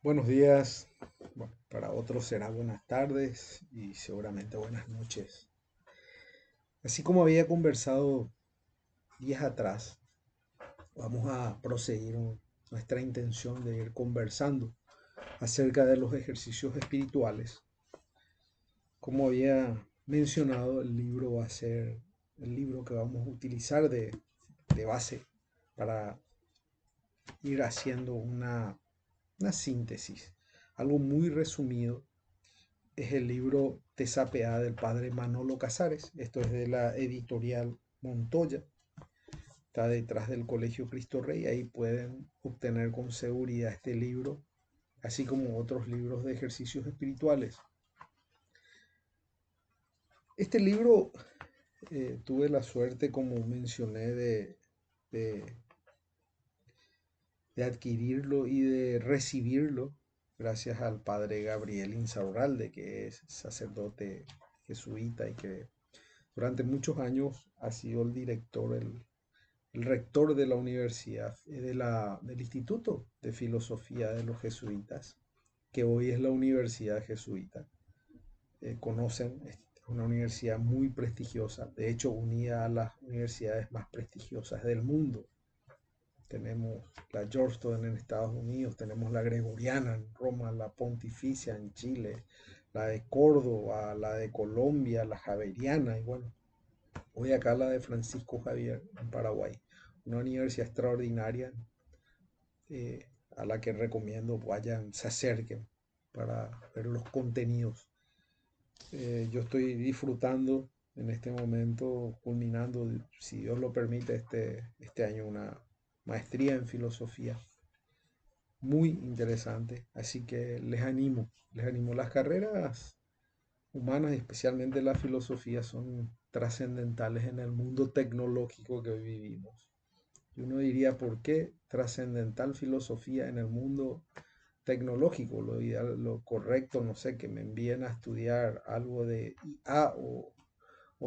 Buenos días, bueno, para otros será buenas tardes y seguramente buenas noches. Así como había conversado días atrás, vamos a proseguir nuestra intención de ir conversando acerca de los ejercicios espirituales. Como había mencionado, el libro va a ser el libro que vamos a utilizar de base para ir haciendo una síntesis, algo muy resumido. Es el libro TSAPA del padre Manolo Casares. Esto es de la editorial Montoya. Está detrás del Colegio Cristo Rey. Ahí pueden obtener con seguridad este libro, así como otros libros de ejercicios espirituales. Este libro tuve la suerte, como mencioné, de, de adquirirlo y de recibirlo gracias al padre Gabriel Insaurralde, que es sacerdote jesuita y que durante muchos años ha sido el director, el rector de la universidad, del Instituto de Filosofía de los Jesuitas, que hoy es la Universidad Jesuita. Conocen, es una universidad muy prestigiosa, de hecho unida a las universidades más prestigiosas del mundo. Tenemos la Georgetown en Estados Unidos, tenemos la Gregoriana en Roma, la Pontificia en Chile, la de Córdoba, la de Colombia, la Javeriana y bueno, hoy acá la de Francisco Javier en Paraguay, una universidad extraordinaria a la que recomiendo vayan, se acerquen para ver los contenidos. Yo estoy disfrutando en este momento, culminando, si Dios lo permite, este año una maestría en filosofía muy interesante. Así que les animo. Las carreras humanas, y especialmente la filosofía, son trascendentales en el mundo tecnológico que hoy vivimos. Y uno diría, ¿por qué trascendental filosofía en el mundo tecnológico? Lo ideal, lo correcto, no sé, que me envíen a estudiar algo de IA o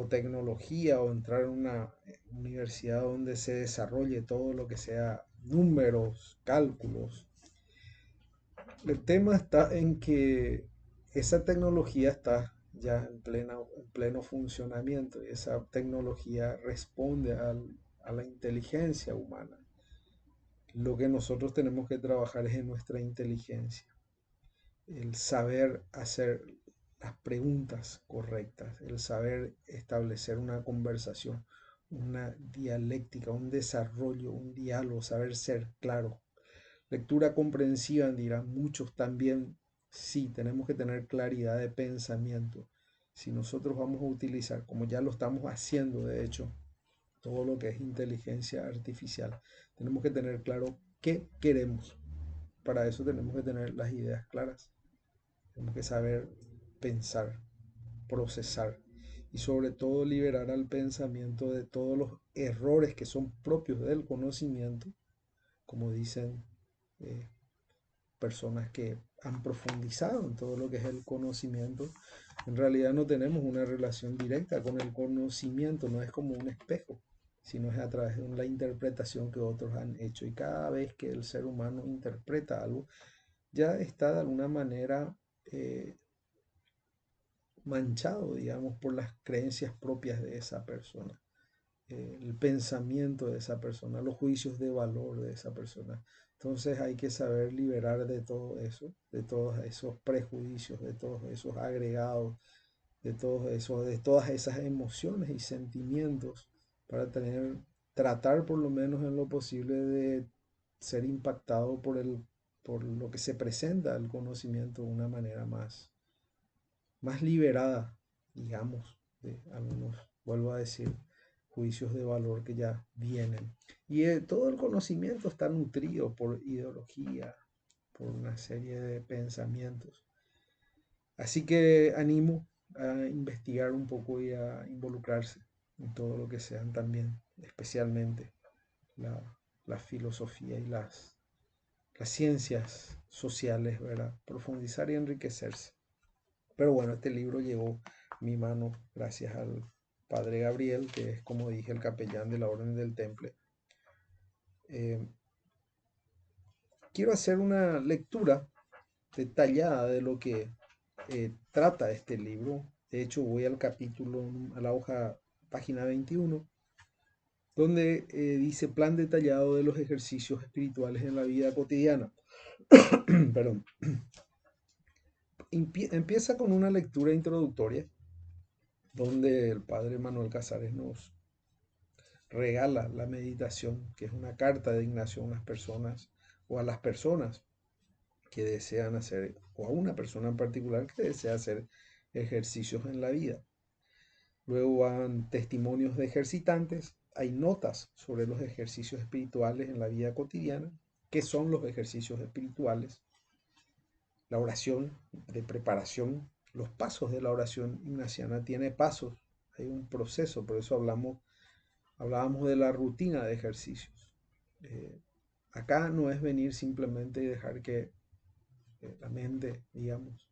tecnología o entrar en una universidad donde se desarrolle todo lo que sea números, cálculos. El tema está en que esa tecnología está ya en pleno funcionamiento y esa tecnología responde a la inteligencia humana. Lo que nosotros tenemos que trabajar es en nuestra inteligencia, el saber hacer las preguntas correctas, el saber establecer una conversación, una dialéctica, un desarrollo, un diálogo, saber ser claro. Lectura comprensiva, dirán muchos también. Sí, tenemos que tener claridad de pensamiento. Si nosotros vamos a utilizar, como ya lo estamos haciendo, de hecho, todo lo que es inteligencia artificial, tenemos que tener claro qué queremos. Para eso tenemos que tener las ideas claras. Tenemos que saber pensar, procesar y sobre todo liberar al pensamiento de todos los errores que son propios del conocimiento, como dicen eh, personas que han profundizado en todo lo que es el conocimiento. En realidad no tenemos una relación directa con el conocimiento, no es como un espejo, sino es a través de la interpretación que otros han hecho. Y cada vez que el ser humano interpreta algo, ya está de alguna manera manchado, digamos, por las creencias propias de esa persona, el pensamiento de esa persona, los juicios de valor de esa persona. Entonces hay que saber liberar de todo eso, de todos esos prejuicios, de todos esos agregados, de todos esos, de todas esas emociones y sentimientos para tratar por lo menos en lo posible de ser impactado por lo que se presenta el conocimiento de una manera más liberada, digamos, de algunos, vuelvo a decir, juicios de valor que ya vienen. Y todo el conocimiento está nutrido por ideología, por una serie de pensamientos. Así que animo a investigar un poco y a involucrarse en todo lo que sean también, especialmente la, la filosofía y las ciencias sociales, ¿verdad? Profundizar y enriquecerse. Pero bueno, este libro llegó a mi mano gracias al padre Gabriel, que es, como dije, el capellán de la Orden del Temple. Eh, Quiero hacer una lectura detallada de lo que trata este libro. De hecho, voy al capítulo, a la hoja, página 21, donde dice plan detallado de los ejercicios espirituales en la vida cotidiana. Perdón. Empieza con una lectura introductoria donde el padre Manuel Casares nos regala la meditación, que es una carta de Ignacio a unas personas o a las personas que desean hacer, o a una persona en particular que desea hacer ejercicios en la vida. Luego van testimonios de ejercitantes, hay notas sobre los ejercicios espirituales en la vida cotidiana, qué son los ejercicios espirituales, la oración de preparación, los pasos de la oración ignaciana tiene pasos, hay un proceso, por eso hablábamos de la rutina de ejercicios. Acá no es venir simplemente y dejar que la mente, digamos,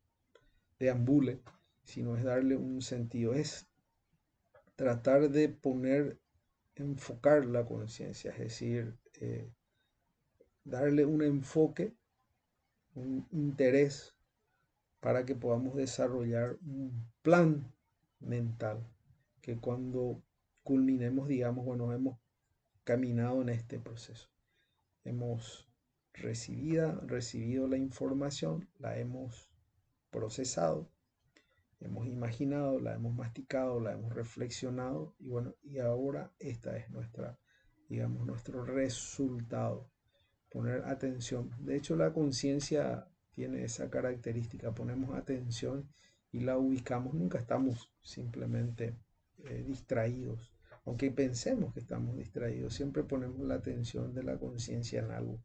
deambule, sino es darle un sentido, es tratar de enfocar la conciencia, es decir, darle un enfoque, un interés para que podamos desarrollar un plan mental, que cuando culminemos, digamos, bueno, hemos caminado en este proceso, hemos recibido la información, la hemos procesado, hemos imaginado, la hemos masticado, la hemos reflexionado y bueno, y ahora esta es digamos, nuestro resultado. Poner atención. De hecho, la conciencia tiene esa característica, ponemos atención y la ubicamos, nunca estamos simplemente distraídos, aunque pensemos que estamos distraídos, siempre ponemos la atención de la conciencia en algo,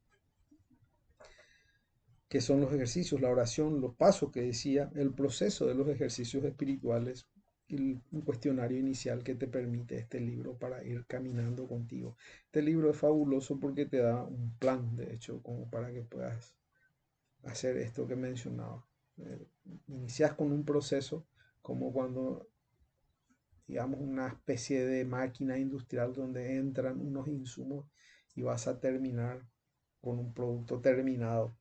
que son los ejercicios, la oración, los pasos que decía, el proceso de los ejercicios espirituales y un cuestionario inicial que te permite este libro para ir caminando contigo. Este libro es fabuloso porque te da un plan, de hecho, como para que puedas hacer esto que mencionaba. Eh, Inicias con un proceso como cuando, digamos, una especie de máquina industrial donde entran unos insumos y vas a terminar con un producto terminado.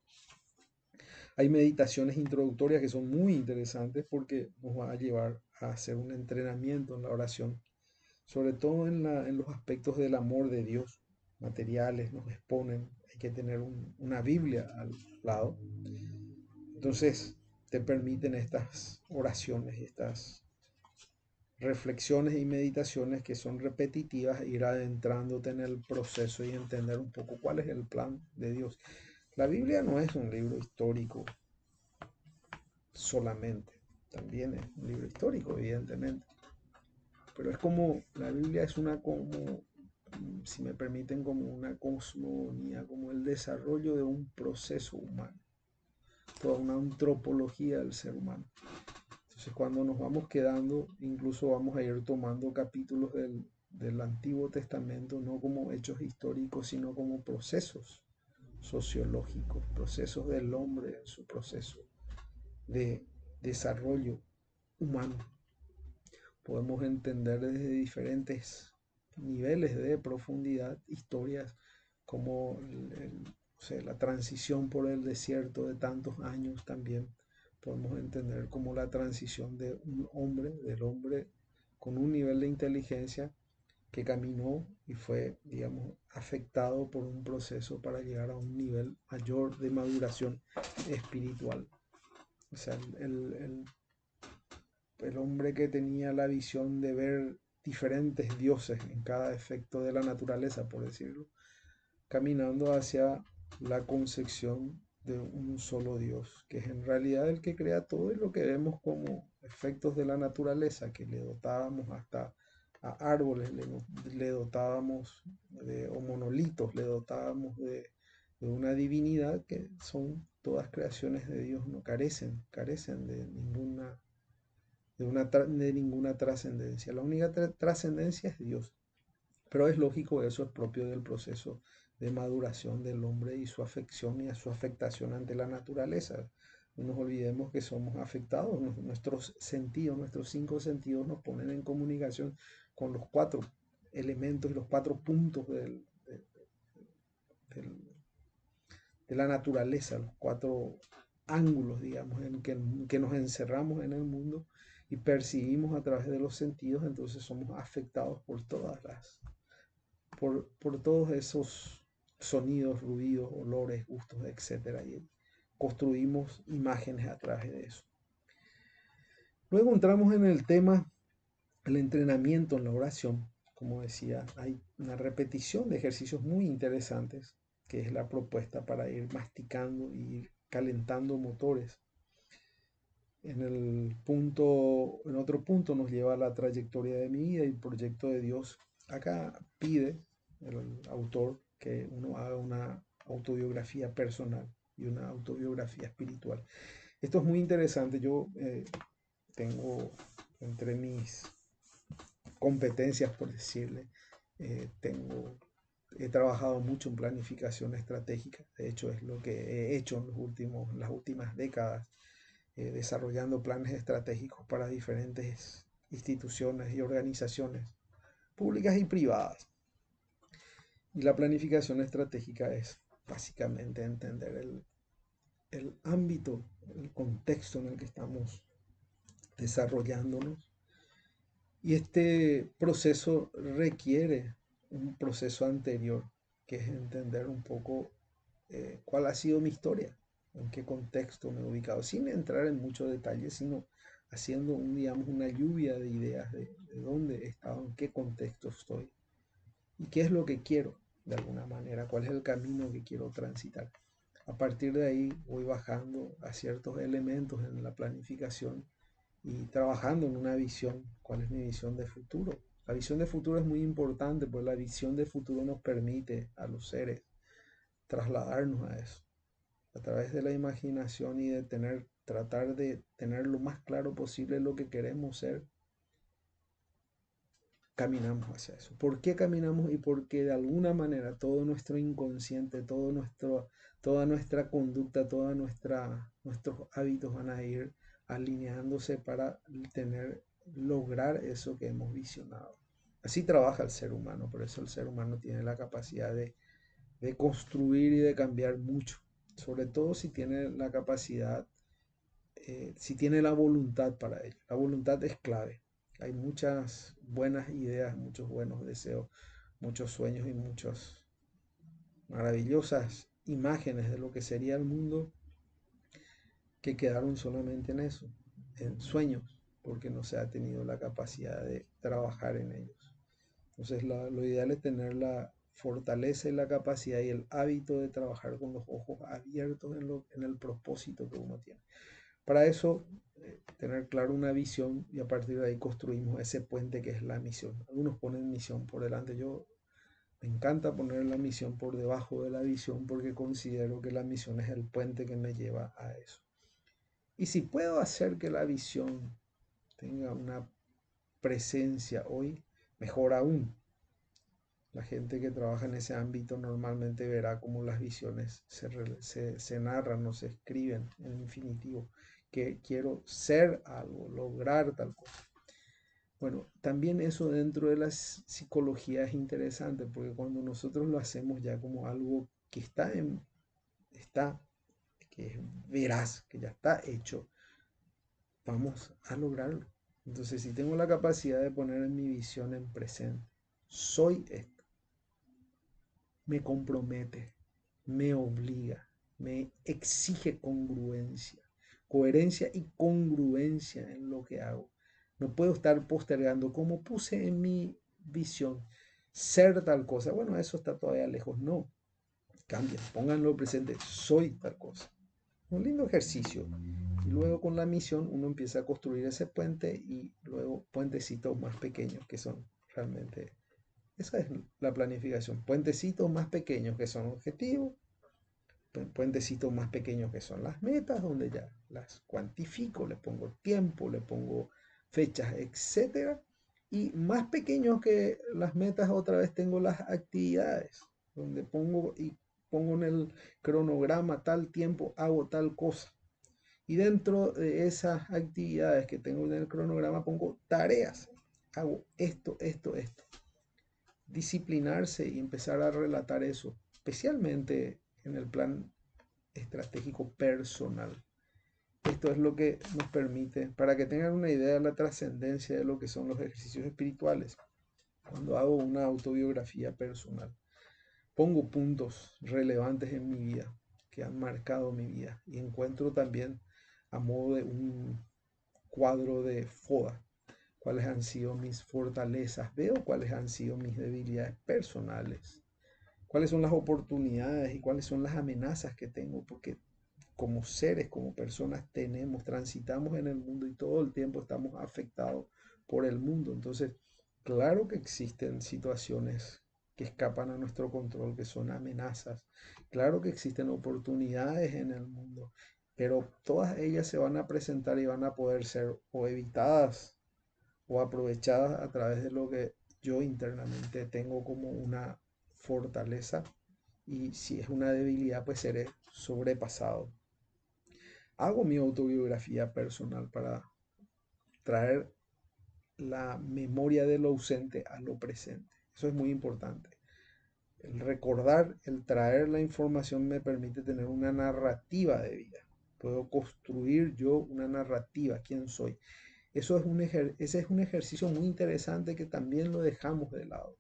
Hay meditaciones introductorias que son muy interesantes porque nos va a llevar a hacer un entrenamiento en la oración, sobre todo en los aspectos del amor de Dios. Materiales nos exponen, hay que tener una Biblia al lado. Entonces te permiten estas oraciones, estas reflexiones y meditaciones que son repetitivas, ir adentrándote en el proceso y entender un poco cuál es el plan de Dios. La Biblia no es un libro histórico solamente, también es un libro histórico, evidentemente, pero es como, la Biblia es como, si me permiten, como una cosmogonía, como el desarrollo de un proceso humano, toda una antropología del ser humano. Entonces, cuando nos vamos quedando, incluso vamos a ir tomando capítulos del Antiguo Testamento, no como hechos históricos, sino como procesos sociológicos, procesos del hombre en su proceso de desarrollo humano. Podemos entender desde diferentes niveles de profundidad historias como o sea, la transición por el desierto de tantos años también. Podemos entender como la transición de un hombre, del hombre con un nivel de inteligencia que caminó y fue, digamos, afectado por un proceso para llegar a un nivel mayor de maduración espiritual. O sea, el hombre que tenía la visión de ver diferentes dioses en cada efecto de la naturaleza, por decirlo, caminando hacia la concepción de un solo Dios, que es en realidad el que crea todo y lo que vemos como efectos de la naturaleza, que le dotábamos hasta a árboles, le dotábamos o monolitos, le dotábamos de una divinidad que son todas creaciones de Dios, no carecen de ninguna trascendencia. La única trascendencia es Dios. Pero es lógico, eso es propio del proceso de maduración del hombre y su afección y a su afectación ante la naturaleza. No nos olvidemos que somos afectados, nuestros sentidos, nuestros cinco sentidos nos ponen en comunicación con los cuatro elementos y los cuatro puntos del, de la naturaleza, los cuatro ángulos, digamos, que nos encerramos en el mundo y percibimos a través de los sentidos, entonces somos afectados por todos esos sonidos, ruidos, olores, gustos, etcétera, y construimos imágenes a través de eso. Luego entramos en el tema del entrenamiento en la oración. Como decía, hay una repetición de ejercicios muy interesantes, que es la propuesta para ir masticando y ir calentando motores. En otro punto nos lleva a la trayectoria de mi vida y el proyecto de Dios. Acá pide el autor que uno haga una autobiografía personal y una autobiografía espiritual. Esto es muy interesante. Yo tengo entre mis competencias, por decirle, he trabajado mucho en planificación estratégica. De hecho, es lo que he hecho en las últimas décadas, desarrollando planes estratégicos para diferentes instituciones y organizaciones públicas y privadas. Y la planificación estratégica es básicamente entender el ámbito, el contexto en el que estamos desarrollándonos. Y este proceso requiere un proceso anterior, que es entender un poco cuál ha sido mi historia, en qué contexto me he ubicado, sin entrar en muchos detalles, sino haciendo digamos, una lluvia de ideas de dónde he estado, en qué contexto estoy y qué es lo que quiero, de alguna manera, cuál es el camino que quiero transitar. A partir de ahí voy bajando a ciertos elementos en la planificación y trabajando en una visión. ¿Cuál es mi visión de futuro? La visión de futuro es muy importante, pues la visión de futuro nos permite a los seres trasladarnos a eso a través de la imaginación y de tratar de tener lo más claro posible lo que queremos ser. Caminamos hacia eso. ¿Por qué caminamos? Y porque de alguna manera todo nuestro inconsciente, toda nuestra conducta, nuestros hábitos van a ir alineándose para lograr eso que hemos visionado. Así trabaja el ser humano, por eso el ser humano tiene la capacidad de construir y de cambiar mucho, sobre todo si tiene la capacidad, si tiene la voluntad para ello. La voluntad es clave. Hay muchas buenas ideas, muchos buenos deseos, muchos sueños y muchas maravillosas imágenes de lo que sería el mundo que quedaron solamente en eso, en sueños, porque no se ha tenido la capacidad de trabajar en ellos. Entonces lo ideal es tener la fortaleza y la capacidad y el hábito de trabajar con los ojos abiertos en el propósito que uno tiene. Para eso, tener claro una visión y a partir de ahí construimos ese puente que es la misión. Algunos ponen misión por delante. Yo me encanta poner la misión por debajo de la visión porque considero que la misión es el puente que me lleva a eso. Y si puedo hacer que la visión tenga una presencia hoy, mejor aún. La gente que trabaja en ese ámbito normalmente verá cómo las visiones se narran o se escriben en infinitivo, que quiero ser algo, lograr tal cosa. Bueno, también eso dentro de la psicología es interesante, porque cuando nosotros lo hacemos ya como algo que está, que es veraz, que ya está hecho, vamos a lograrlo. Entonces, si tengo la capacidad de poner en mi visión en presente, soy esto, me compromete, me obliga, me exige congruencia, coherencia y congruencia en lo que hago. No puedo estar postergando como puse en mi visión ser tal cosa. Bueno, eso está todavía lejos. No, cambien, pónganlo presente, soy tal cosa. Un lindo ejercicio. Y luego con la misión uno empieza a construir ese puente y luego puentecitos más pequeños que son realmente, esa es la planificación. Puentecitos más pequeños que son objetivos, puentecitos más pequeños que son las metas, donde ya las cuantifico, le pongo tiempo, le pongo fechas, etcétera. Y más pequeños que las metas, otra vez tengo las actividades, donde pongo en el cronograma tal tiempo, hago tal cosa. Y dentro de esas actividades que tengo en el cronograma pongo tareas. Hago esto, esto, esto. Disciplinarse y empezar a relatar eso, especialmente en el plan estratégico personal. esto es lo que nos permite, para que tengan una idea de la trascendencia de lo que son los ejercicios espirituales. Cuando hago una autobiografía personal, pongo puntos relevantes en mi vida, que han marcado mi vida, y encuentro también a modo de un cuadro de foda cuáles han sido mis fortalezas, veo cuáles han sido mis debilidades personales, cuáles son las oportunidades y cuáles son las amenazas que tengo, porque como seres, como personas tenemos, transitamos en el mundo y todo el tiempo estamos afectados por el mundo. Entonces, claro que existen situaciones que escapan a nuestro control, que son amenazas. Claro que existen oportunidades en el mundo, pero todas ellas se van a presentar y van a poder ser o evitadas o aprovechadas a través de lo que yo internamente tengo como una fortaleza, y si es una debilidad, pues seré sobrepasado. Hago mi autobiografía personal para traer la memoria de lo ausente a lo presente. Eso es muy importante. El recordar, el traer la información me permite tener una narrativa de vida. Puedo construir yo una narrativa, quién soy. Ese es un ejercicio muy interesante que también lo dejamos de lado,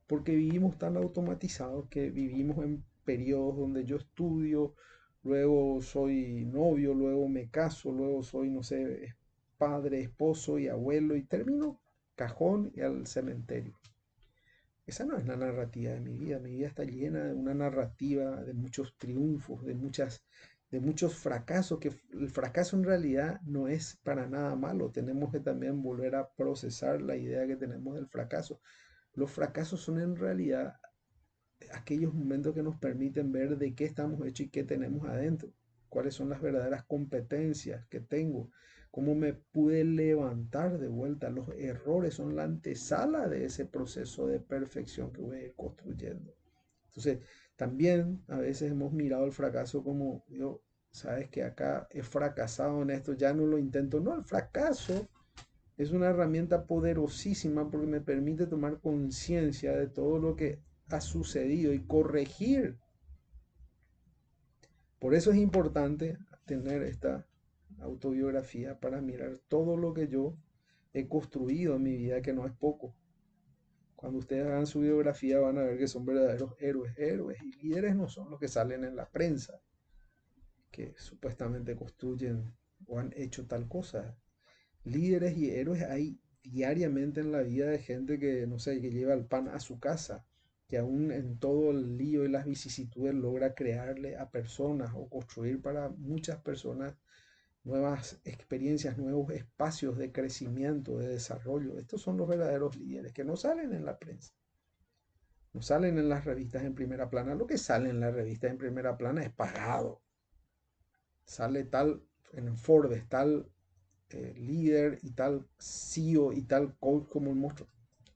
porque vivimos tan automatizados que vivimos en periodos donde yo estudio, luego soy novio, luego me caso, luego soy, no sé, padre, esposo y abuelo y termino cajón y al cementerio. Esa no es la narrativa de mi vida. Mi vida está llena de una narrativa, de muchos triunfos, de muchos fracasos, que el fracaso en realidad no es para nada malo. Tenemos que también volver a procesar la idea que tenemos del fracaso. Los fracasos son en realidad aquellos momentos que nos permiten ver de qué estamos hechos y qué tenemos adentro, cuáles son las verdaderas competencias que tengo, cómo me pude levantar de vuelta. Los errores son la antesala de ese proceso de perfección que voy a ir construyendo. Entonces, también a veces hemos mirado el fracaso como, yo, sabes que acá he fracasado en esto, ya no lo intento. No, el fracaso es una herramienta poderosísima porque me permite tomar conciencia de todo lo que ha sucedido y corregir. Por eso es importante tener esta autobiografía para mirar todo lo que yo he construido en mi vida, que no es poco. Cuando ustedes hagan su biografía van a ver que son verdaderos héroes. Héroes y líderes no son los que salen en la prensa, que supuestamente construyen o han hecho tal cosa. Líderes y héroes hay diariamente en la vida de gente que, no sé, que lleva el pan a su casa, que aún en todo el lío y las vicisitudes logra crearle a personas o construir para muchas personas nuevas experiencias, nuevos espacios de crecimiento, de desarrollo. Estos son los verdaderos líderes que no salen en la prensa, no salen en las revistas en primera plana. Lo que sale en la revista en primera plana es pagado. Sale tal en Forbes, tal líder y tal CEO y tal coach como el monstruo.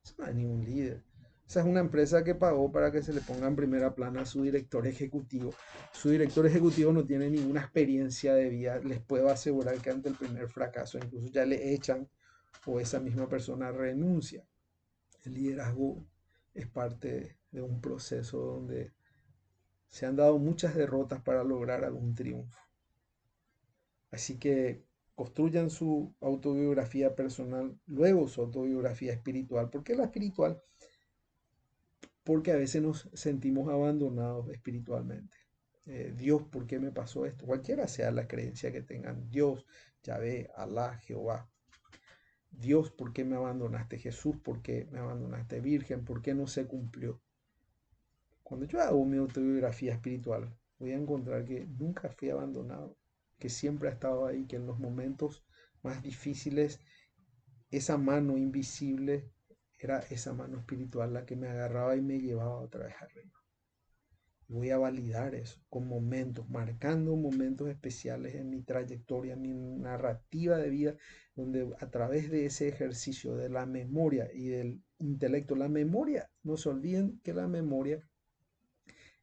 Eso no es ningún líder. Esa es una empresa que pagó para que se le ponga en primera plana a su director ejecutivo. Su director ejecutivo no tiene ninguna experiencia de vida. Les puedo asegurar que ante el primer fracaso incluso ya le echan o esa misma persona renuncia. El liderazgo es parte de un proceso donde se han dado muchas derrotas para lograr algún triunfo. Así que construyan su autobiografía personal, luego su autobiografía espiritual. ¿Por qué la espiritual? Porque a veces nos sentimos abandonados espiritualmente. Dios, ¿por qué me pasó esto? Cualquiera sea la creencia que tengan. Dios, Yahvé, Alá, Jehová. Dios, ¿por qué me abandonaste? Jesús, ¿por qué me abandonaste? Virgen, ¿por qué no se cumplió? Cuando yo hago mi autobiografía espiritual, voy a encontrar que nunca fui abandonado, que siempre ha estado ahí, que en los momentos más difíciles, esa mano invisible era esa mano espiritual la que me agarraba y me llevaba otra vez arriba. Voy a validar eso con momentos, marcando momentos especiales en mi trayectoria, en mi narrativa de vida, donde a través de ese ejercicio de la memoria y del intelecto, la memoria, no se olviden que la memoria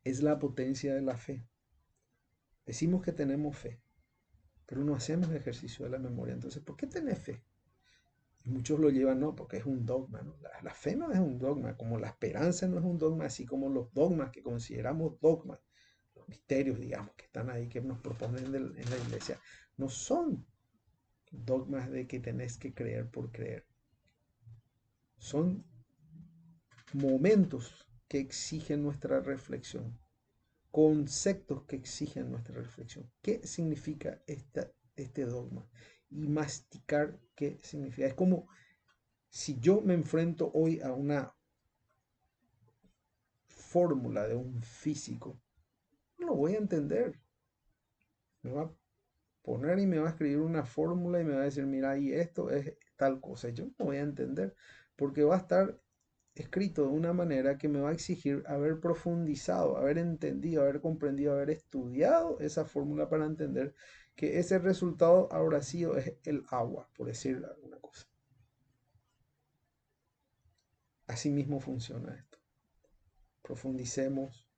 es la potencia de la fe. Decimos que tenemos fe, pero no hacemos ejercicio de la memoria. Entonces, ¿por qué tenés fe? Y muchos lo llevan, no, porque es un dogma, ¿no? La fe no es un dogma, como la esperanza no es un dogma, así como los dogmas que consideramos dogmas, los misterios, digamos, que están ahí, que nos proponen en la iglesia, no son dogmas de que tenés que creer por creer. Son momentos que exigen nuestra reflexión, conceptos que exigen nuestra reflexión. ¿Qué significa este dogma? Y masticar qué significa. Es como si yo me enfrento hoy a una fórmula de un físico, no lo voy a entender. Me va a poner y me va a escribir una fórmula y me va a decir, mira, y esto es tal cosa. Yo no voy a entender porque va a estar escrito de una manera que me va a exigir haber profundizado, haber entendido, haber comprendido, haber estudiado esa fórmula para entender que ese resultado ahora sí es el agua, por decir alguna cosa. Así mismo funciona esto. Profundicemos,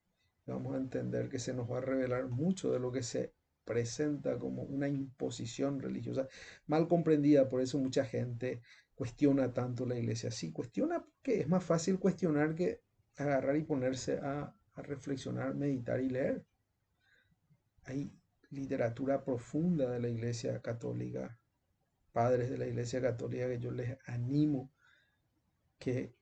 vamos a entender que se nos va a revelar mucho de lo que se presenta como una imposición religiosa mal comprendida. Por eso mucha gente cuestiona tanto la iglesia. Sí, cuestiona porque es más fácil cuestionar que agarrar y ponerse a reflexionar, meditar y leer. Hay literatura profunda de la iglesia católica, padres de la iglesia católica, que yo les animo que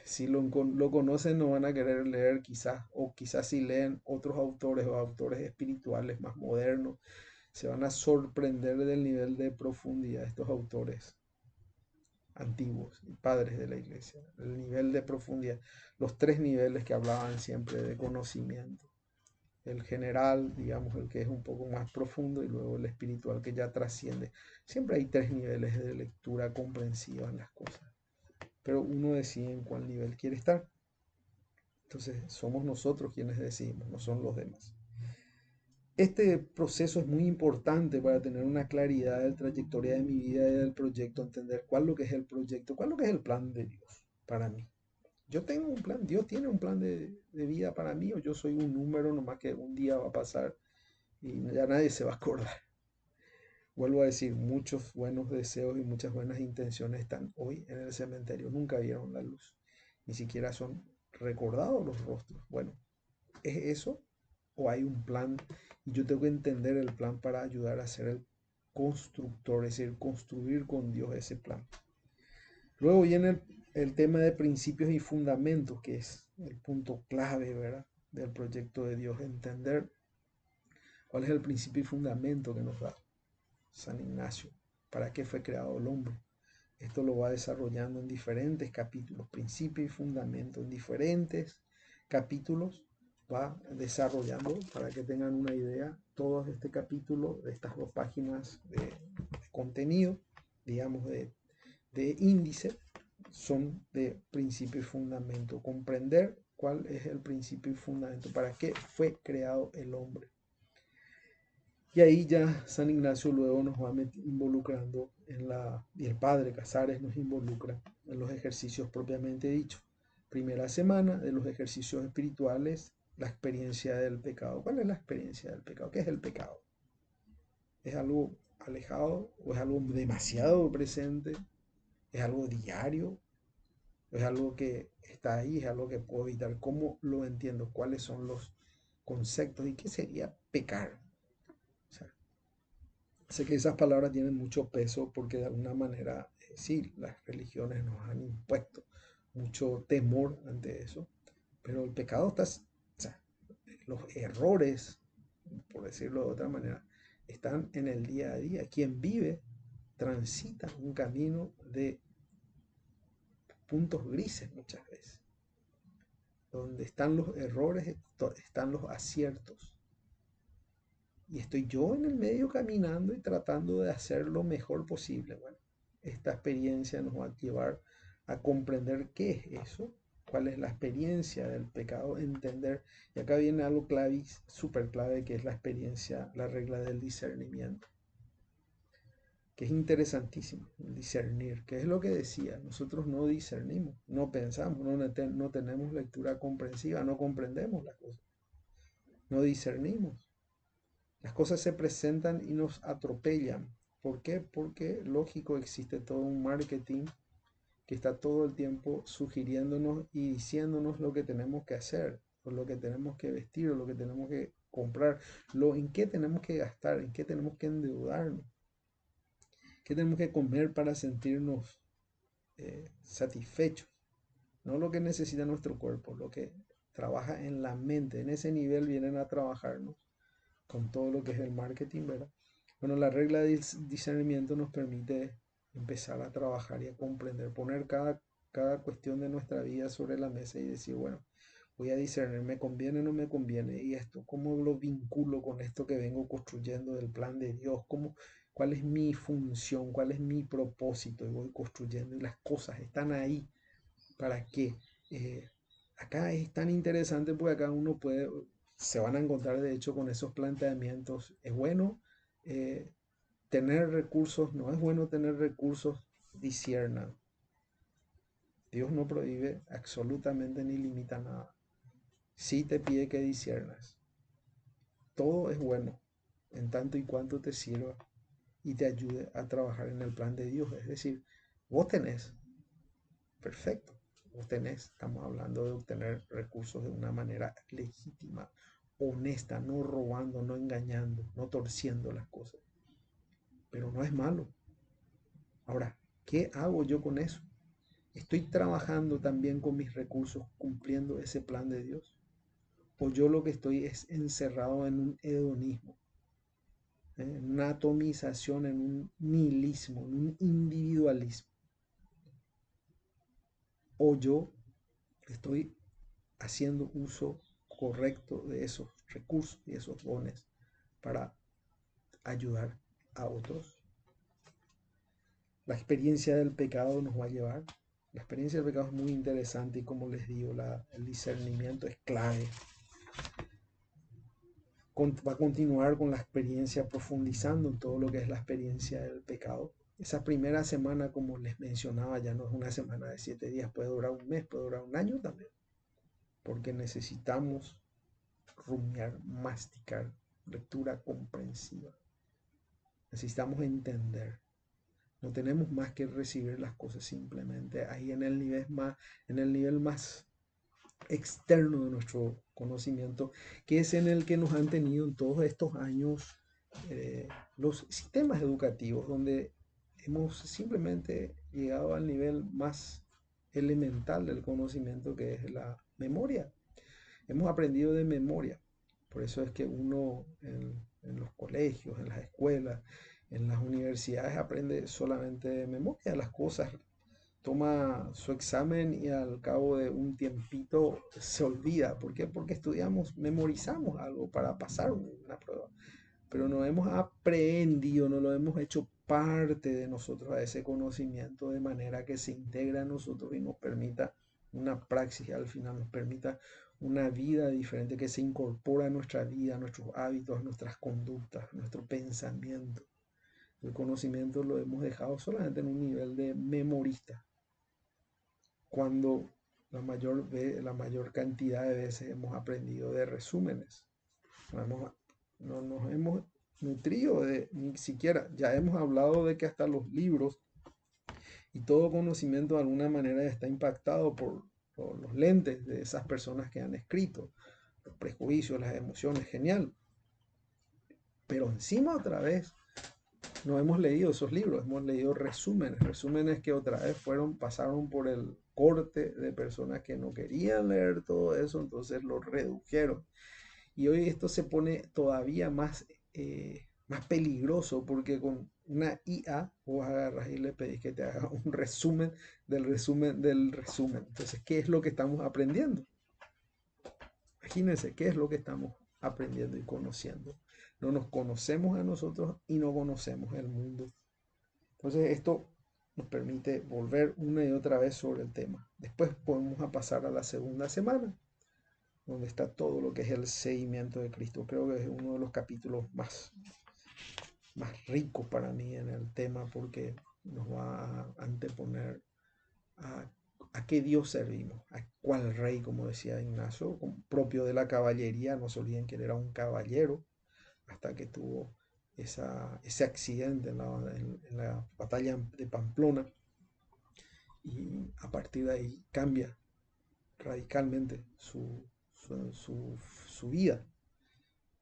si lo conocen no van a querer leer quizás, o quizás si leen otros autores o autores espirituales más modernos, se van a sorprender del nivel de profundidad de estos autores antiguos y padres de la iglesia, el nivel de profundidad, los tres niveles que hablaban siempre de conocimiento. El general, digamos, el que es un poco más profundo, y luego el espiritual que ya trasciende. Siempre hay tres niveles de lectura comprensiva en las cosas, pero uno decide en cuál nivel quiere estar. Entonces somos nosotros quienes decidimos, no son los demás. Este proceso es muy importante para tener una claridad de la trayectoria de mi vida y del proyecto, entender cuál es lo que es el proyecto, cuál es lo que es el plan de Dios para mí. Yo tengo un plan, Dios tiene un plan de vida para mí, o yo soy un número nomás que un día va a pasar y ya nadie se va a acordar. Vuelvo a decir, muchos buenos deseos y muchas buenas intenciones están hoy en el cementerio, nunca vieron la luz, ni siquiera son recordados los rostros. Bueno, ¿es eso o hay un plan? Y yo tengo que entender el plan para ayudar a ser el constructor, es decir, construir con Dios ese plan. Luego viene el tema de principios y fundamentos, que es el punto clave, ¿verdad?, del proyecto de Dios, entender cuál es el principio y fundamento que nos da San Ignacio, para qué fue creado el hombre. Esto lo va desarrollando en diferentes capítulos, principio y fundamento, en diferentes capítulos va desarrollando, para que tengan una idea, todo este capítulo de estas 2 páginas de contenido, digamos, de índice, son de principio y fundamento. Comprender cuál es el principio y fundamento, para qué fue creado el hombre. Y ahí ya San Ignacio luego nos va involucrando y el padre Casares nos involucra en los ejercicios propiamente dichos. Primera semana de los ejercicios espirituales, la experiencia del pecado. ¿Cuál es la experiencia del pecado? ¿Qué es el pecado? ¿Es algo alejado o es algo demasiado presente? ¿Es algo diario? ¿Es algo que está ahí? ¿Es algo que puedo evitar? ¿Cómo lo entiendo? ¿Cuáles son los conceptos? ¿Y qué sería pecar? O sea, sé que esas palabras tienen mucho peso porque de alguna manera, sí, las religiones nos han impuesto mucho temor ante eso, pero el pecado está, o sea, los errores, por decirlo de otra manera, están en el día a día. Quien vive transita un camino de puntos grises muchas veces, donde están los errores, están los aciertos. Y estoy yo en el medio caminando y tratando de hacer lo mejor posible. Bueno, esta experiencia nos va a llevar a comprender qué es eso, cuál es la experiencia del pecado, entender. Y acá viene algo clave, súper clave, que es la experiencia, la regla del discernimiento, que es interesantísimo, discernir, que es lo que decía, nosotros no discernimos, no pensamos, no tenemos lectura comprensiva, no comprendemos las cosas, no discernimos. Las cosas se presentan y nos atropellan. ¿Por qué? Porque, lógico, existe todo un marketing que está todo el tiempo sugiriéndonos y diciéndonos lo que tenemos que hacer, o lo que tenemos que vestir, o lo que tenemos que comprar, en qué tenemos que gastar, en qué tenemos que endeudarnos. ¿Qué tenemos que comer para sentirnos satisfechos? No lo que necesita nuestro cuerpo, lo que trabaja en la mente. En ese nivel vienen a trabajarnos con todo lo que es el marketing, ¿verdad? Bueno, la regla de discernimiento nos permite empezar a trabajar y a comprender, poner cada cuestión de nuestra vida sobre la mesa y decir, bueno, voy a discernir, ¿me conviene o no me conviene? Y esto, ¿cómo lo vinculo con esto que vengo construyendo del plan de Dios? ¿Cuál es mi función? ¿Cuál es mi propósito? Y voy construyendo y las cosas están ahí. ¿Para qué? Eh, Acá es tan interesante porque acá uno puede, se van a encontrar de hecho con esos planteamientos. ¿Es bueno eh, tener recursos? ¿No es bueno tener recursos? Disciernan. Dios no prohíbe absolutamente ni limita nada. Sí te pide que disciernas. Todo es bueno en tanto y cuanto te sirva y te ayude a trabajar en el plan de Dios. Es decir, vos tenés, perfecto, vos tenés, estamos hablando de obtener recursos de una manera legítima, honesta, no robando, no engañando, no torciendo las cosas. Pero no es malo. Ahora, ¿qué hago yo con eso? ¿Estoy trabajando también con mis recursos cumpliendo ese plan de Dios? ¿O yo lo que estoy es encerrado en un hedonismo, en una atomización, en un nihilismo, en un individualismo? ¿O yo estoy haciendo uso correcto de esos recursos y esos dones para ayudar a otros? La experiencia del pecado nos va a llevar. La experiencia del pecado es muy interesante y como les digo, el discernimiento es clave. Va a continuar con la experiencia, profundizando en todo lo que es la experiencia del pecado. Esa primera semana, como les mencionaba, ya no es una semana de 7 días, puede durar un mes, puede durar un año también, porque necesitamos rumiar, masticar, lectura comprensiva. Necesitamos entender. No tenemos más que recibir las cosas simplemente ahí en el nivel más externo de nuestro conocimiento, que es en el que nos han tenido en todos estos años los sistemas educativos, donde hemos simplemente llegado al nivel más elemental del conocimiento, que es la memoria. Hemos aprendido de memoria. Por eso es que uno en los colegios, en las escuelas, en las universidades aprende solamente de memoria las cosas, toma su examen y al cabo de un tiempito se olvida. ¿Por qué? Porque estudiamos, memorizamos algo para pasar una prueba, pero no hemos aprendido, no lo hemos hecho parte de nosotros a ese conocimiento de manera que se integra en nosotros y nos permita una praxis, al final nos permita una vida diferente que se incorpora a nuestra vida, a nuestros hábitos, a nuestras conductas, a nuestro pensamiento. El conocimiento lo hemos dejado solamente en un nivel de memorista, cuando la mayor cantidad de veces hemos aprendido de resúmenes. No nos hemos nutrido de ni siquiera, ya hemos hablado de que hasta los libros y todo conocimiento de alguna manera está impactado por los lentes de esas personas que han escrito, los prejuicios, las emociones, genial. Pero encima otra vez no hemos leído esos libros, hemos leído resúmenes, resúmenes que otra vez pasaron por el corte de personas que no querían leer todo eso, entonces lo redujeron. Y hoy esto se pone todavía más peligroso porque con una IA vos agarras y le pedís que te haga un resumen del resumen del resumen. Entonces, ¿qué es lo que estamos aprendiendo? Imagínense, ¿qué es lo que estamos aprendiendo y conociendo? No nos conocemos a nosotros y no conocemos el mundo. Entonces, esto nos permite volver una y otra vez sobre el tema. Después podemos pasar a la segunda semana, donde está todo lo que es el seguimiento de Cristo. Creo que es uno de los capítulos más ricos para mí en el tema, porque nos va a anteponer a, a qué Dios servimos, a cuál rey, como decía Ignacio, propio de la caballería. No se olviden que él era un caballero hasta que tuvo ese accidente en la batalla de Pamplona, y a partir de ahí cambia radicalmente su vida.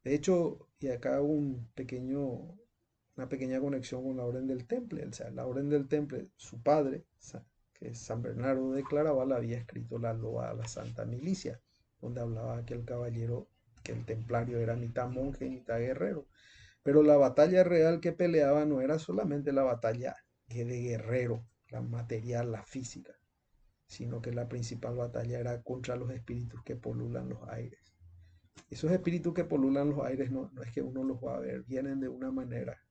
De hecho, y acá hago un pequeño una pequeña conexión con la Orden del Temple. O sea, la Orden del Temple, su padre, que es San Bernardo de Claraval, había escrito la Loa a la Santa Milicia, donde hablaba que el caballero, que el templario era mitad monje y mitad guerrero. Pero la batalla real que peleaba no era solamente la batalla de guerrero, la material, la física, sino que la principal batalla era contra los espíritus que polulan los aires. Esos espíritus que polulan los aires no es que uno los va a ver, vienen de una manera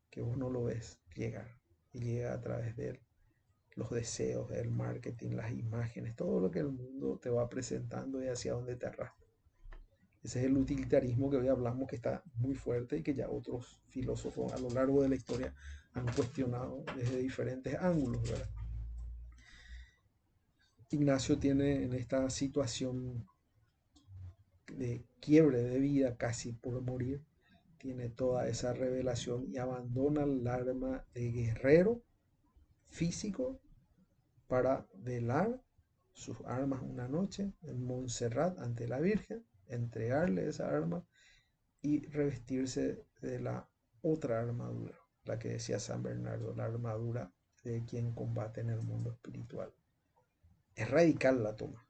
que vos no lo ves llegar. Y llega a través de los deseos, el marketing, las imágenes, todo lo que el mundo te va presentando y hacia dónde te arrastra. Ese es el utilitarismo que hoy hablamos, que está muy fuerte y que ya otros filósofos a lo largo de la historia han cuestionado desde diferentes ángulos, ¿verdad? Ignacio tiene en esta situación de quiebre de vida, casi por morir, tiene toda esa revelación y abandona el arma de guerrero físico para velar sus armas una noche en Montserrat ante la Virgen, entregarle esa arma y revestirse de la otra armadura, la que decía San Bernardo, la armadura de quien combate en el mundo espiritual. Es radical la toma.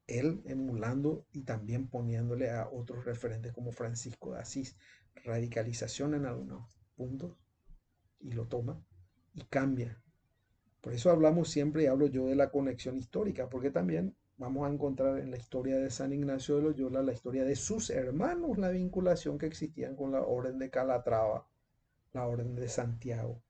Él emulando y también poniéndole a otros referentes como Francisco de Asís, radicalización en algunos puntos, y lo toma y cambia. Por eso hablamos siempre y hablo yo de la conexión histórica, porque también vamos a encontrar en la historia de San Ignacio de Loyola, la historia de sus hermanos, la vinculación que existían con la orden de Calatrava, la orden de Santiago.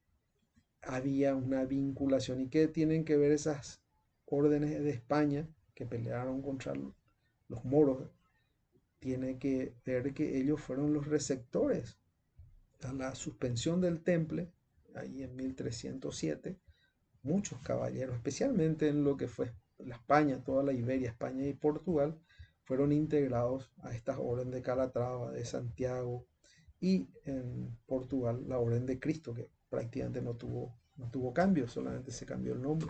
Había una vinculación. ¿Y qué tienen que ver esas órdenes de España que pelearon contra los moros? Tiene que ver que ellos fueron los receptores a la suspensión del temple, ahí en 1307. Muchos caballeros, especialmente en lo que fue la España, toda la Iberia, España y Portugal, fueron integrados a estas orden de Calatrava, de Santiago, y en Portugal la orden de Cristo, que prácticamente no tuvo cambio, solamente se cambió el nombre.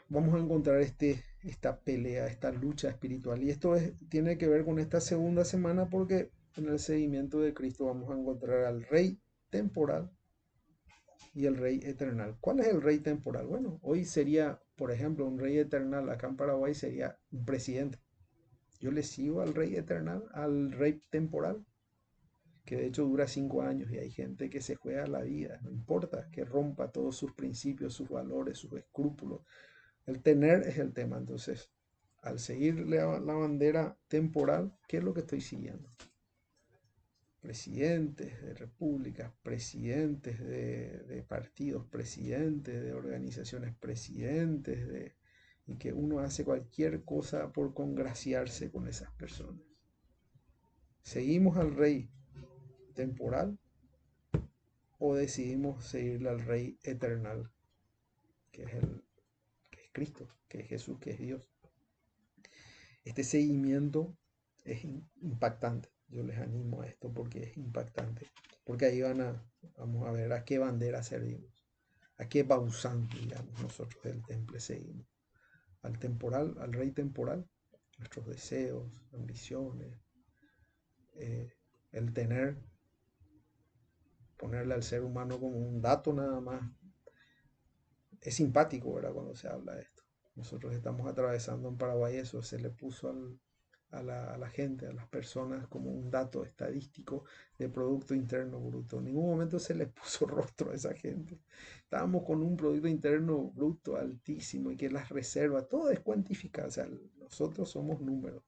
Vamos a encontrar esta pelea, esta lucha espiritual. Y esto tiene que ver con esta segunda semana, porque en el seguimiento de Cristo vamos a encontrar al rey temporal y el rey eternal. ¿Cuál es el rey temporal? Bueno, hoy sería, por ejemplo, un rey eternal acá en Paraguay sería un presidente. Yo le sigo al rey eternal, al rey temporal, que de hecho dura 5 años y hay gente que se juega la vida, no importa, que rompa todos sus principios, sus valores, sus escrúpulos. El tener es el tema. Entonces, al seguir la bandera temporal, ¿qué es lo que estoy siguiendo? Presidentes de repúblicas, presidentes de partidos, presidentes de organizaciones, presidentes y que uno hace cualquier cosa por congraciarse con esas personas. ¿Seguimos al rey temporal o decidimos seguirle al rey eternal, que es Cristo, que es Jesús, que es Dios? Este seguimiento es impactante. Yo les animo a esto porque es impactante. Porque ahí vamos a ver a qué bandera servimos, a qué Bausán, digamos, nosotros del temple seguimos. Al temporal, al rey temporal, nuestros deseos, ambiciones, eh, el tener, ponerle al ser humano como un dato nada más. Es simpático, ¿verdad? Cuando se habla de esto. Nosotros estamos atravesando en Paraguay eso, se le puso a la gente, a las personas, como un dato estadístico de Producto Interno Bruto. En ningún momento se les puso rostro a esa gente. Estábamos con un Producto Interno Bruto altísimo y que las reservas, todo es cuantificado. O sea, nosotros somos números.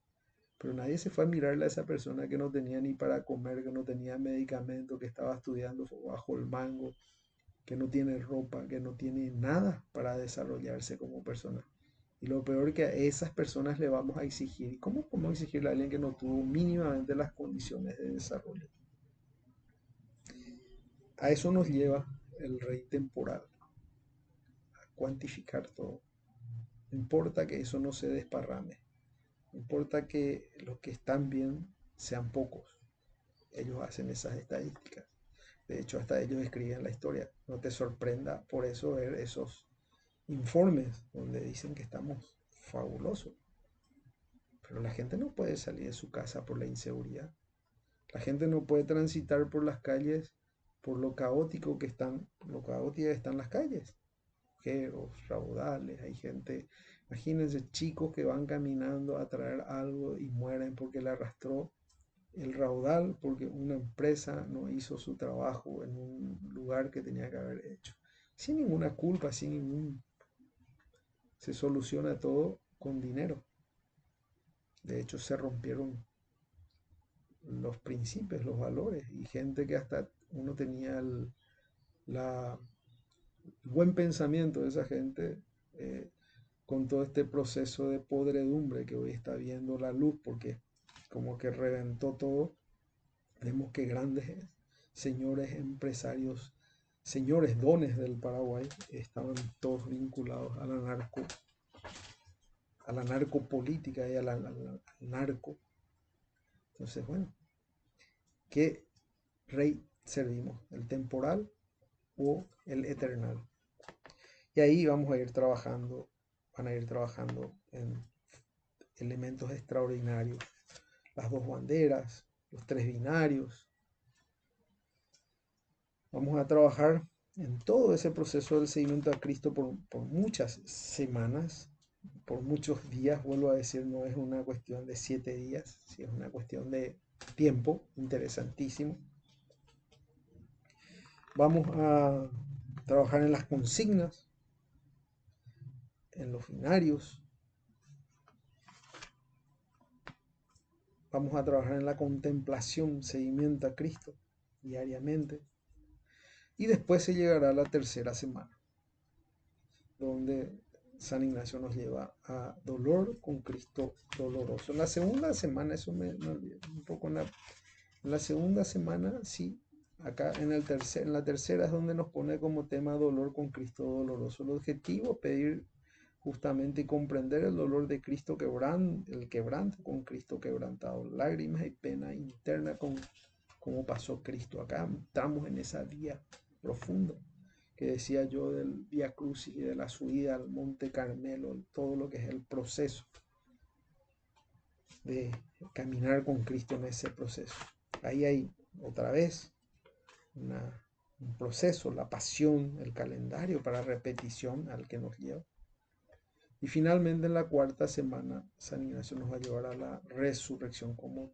Pero nadie se fue a mirarle a esa persona que no tenía ni para comer, que no tenía medicamento, que estaba estudiando bajo el mango, que no tiene ropa, que no tiene nada para desarrollarse como persona. Y lo peor que a esas personas le vamos a exigir. ¿Cómo podemos exigirle a alguien que no tuvo mínimamente las condiciones de desarrollo? A eso nos lleva el rey temporal, a cuantificar todo. No importa que eso no se desparrame, no importa que los que están bien sean pocos. Ellos hacen esas estadísticas. De hecho, hasta ellos escriben la historia. No te sorprenda por eso ver esos informes donde dicen que estamos fabulosos. Pero la gente no puede salir de su casa por la inseguridad. La gente no puede transitar por las calles por lo caóticas que están las calles. Agujeros, raudales, hay gente, imagínense chicos que van caminando a traer algo y mueren porque le arrastró el raudal, porque una empresa no hizo su trabajo en un lugar que tenía que haber hecho. Sin ninguna culpa, sin ningún... Se soluciona todo con dinero. De hecho, se rompieron los principios, los valores, y gente que hasta uno tenía el buen pensamiento de esa gente, eh, con todo este proceso de podredumbre que hoy está viendo la luz, porque como que reventó todo. Vemos que grandes señores empresarios, señores dones del Paraguay, estaban todos vinculados a la narcopolítica y al narco. Entonces, bueno, ¿qué rey servimos? ¿El temporal o el eternal? Y ahí vamos a ir trabajando, van a ir trabajando en elementos extraordinarios, las dos banderas, los tres binarios. Vamos a trabajar en todo ese proceso del seguimiento a Cristo por muchas semanas, por muchos días. Vuelvo a decir, no es una cuestión de 7 días, sí, es una cuestión de tiempo interesantísimo. Vamos a trabajar en las consignas, en los binarios. Vamos a trabajar en la contemplación, seguimiento a Cristo diariamente. Y después se llegará a la tercera semana, donde San Ignacio nos lleva a dolor con Cristo doloroso. En la segunda semana, eso me olvidé un poco, en la segunda semana, sí, acá en la tercera es donde nos pone como tema dolor con Cristo doloroso. El objetivo es pedir justamente y comprender el dolor de Cristo el quebranto con Cristo quebrantado, lágrimas y pena interna con cómo pasó Cristo. Acá estamos en esa vía profunda que decía yo del Vía Crucis y de la subida al Monte Carmelo, todo lo que es el proceso de caminar con Cristo en ese proceso. Ahí hay otra vez un proceso, la pasión, el calendario para repetición al que nos lleva. Y finalmente en la cuarta semana San Ignacio nos va a llevar a la resurrección, como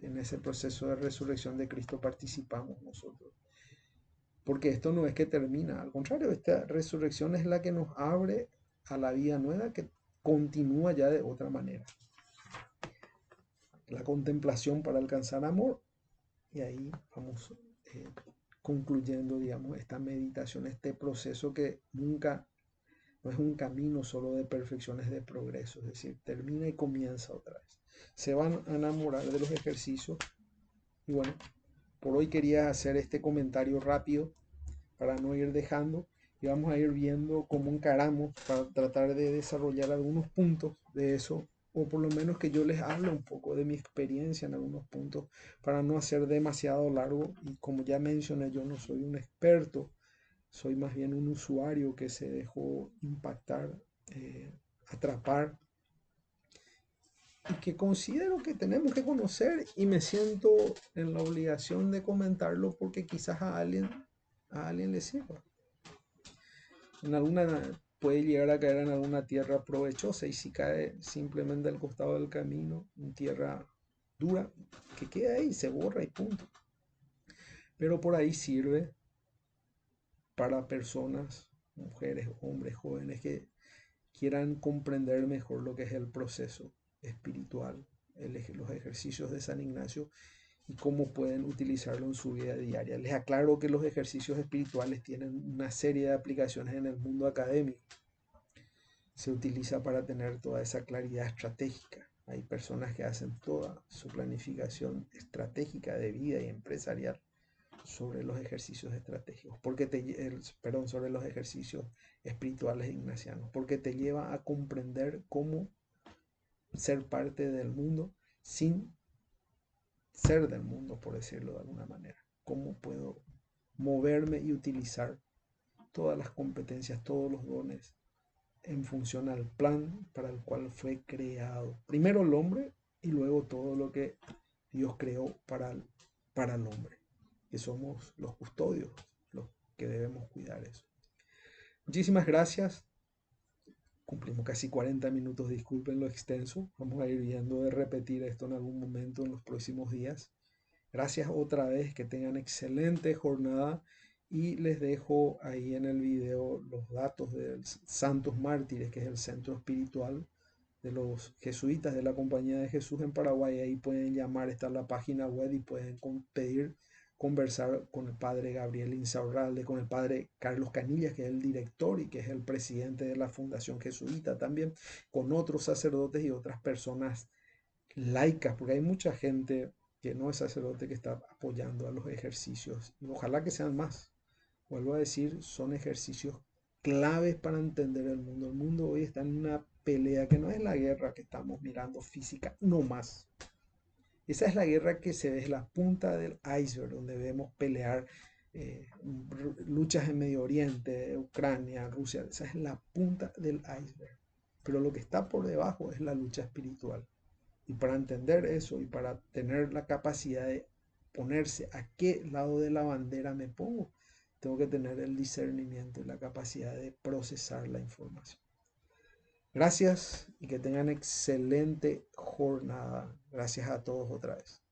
en ese proceso de resurrección de Cristo participamos nosotros. Porque esto no es que termina, al contrario, esta resurrección es la que nos abre a la vida nueva que continúa ya de otra manera. La contemplación para alcanzar amor. Y ahí vamos concluyendo, digamos, esta meditación, este proceso que nunca, no es un camino solo de perfección, es de progreso, es decir, termina y comienza otra vez. Se van a enamorar de los ejercicios. Y bueno, por hoy quería hacer este comentario rápido para no ir dejando, y vamos a ir viendo cómo encaramos para tratar de desarrollar algunos puntos de eso, o por lo menos que yo les hable un poco de mi experiencia en algunos puntos para no hacer demasiado largo. Y como ya mencioné, yo no soy un experto, soy más bien un usuario que se dejó impactar, atrapar, y que considero que tenemos que conocer, y me siento en la obligación de comentarlo porque quizás a alguien le sirva. En alguna puede llegar a caer en alguna tierra provechosa, y si cae simplemente al costado del camino, en tierra dura, que queda ahí, se borra y punto. Pero por ahí sirve para personas, mujeres, hombres, jóvenes que quieran comprender mejor lo que es el proceso espiritual, los ejercicios de San Ignacio y cómo pueden utilizarlo en su vida diaria. Les aclaro que los ejercicios espirituales tienen una serie de aplicaciones en el mundo académico. Se utiliza para tener toda esa claridad estratégica. Hay personas que hacen toda su planificación estratégica de vida y empresarial sobre los ejercicios estratégicos, sobre los ejercicios espirituales ignacianos, porque te lleva a comprender cómo ser parte del mundo sin ser del mundo, por decirlo de alguna manera. Cómo puedo moverme y utilizar todas las competencias, todos los dones en función al plan para el cual fue creado. Primero el hombre y luego todo lo que Dios creó para el hombre, que somos los custodios, los que debemos cuidar eso. Muchísimas gracias. Cumplimos casi 40 minutos, disculpen lo extenso. Vamos a ir viendo de repetir esto en algún momento en los próximos días. Gracias otra vez, que tengan excelente jornada y les dejo ahí en el video los datos de Santos Mártires, que es el centro espiritual de los jesuitas de la Compañía de Jesús en Paraguay. Ahí pueden llamar, está en la página web y pueden pedir conversar con el padre Gabriel Insaurralde, con el padre Carlos Canillas, que es el director y que es el presidente de la Fundación Jesuita también, con otros sacerdotes y otras personas laicas, porque hay mucha gente que no es sacerdote que está apoyando a los ejercicios y ojalá que sean más. Vuelvo a decir, son ejercicios claves para entender el mundo. El mundo hoy está en una pelea que no es la guerra que estamos mirando física, no más. Esa es la guerra que se ve, es la punta del iceberg, donde vemos pelear luchas en Medio Oriente, Ucrania, Rusia. Esa es la punta del iceberg. Pero lo que está por debajo es la lucha espiritual. Y para entender eso y para tener la capacidad de ponerse a qué lado de la bandera me pongo, tengo que tener el discernimiento y la capacidad de procesar la información. Gracias y que tengan excelente jornada. Gracias a todos otra vez.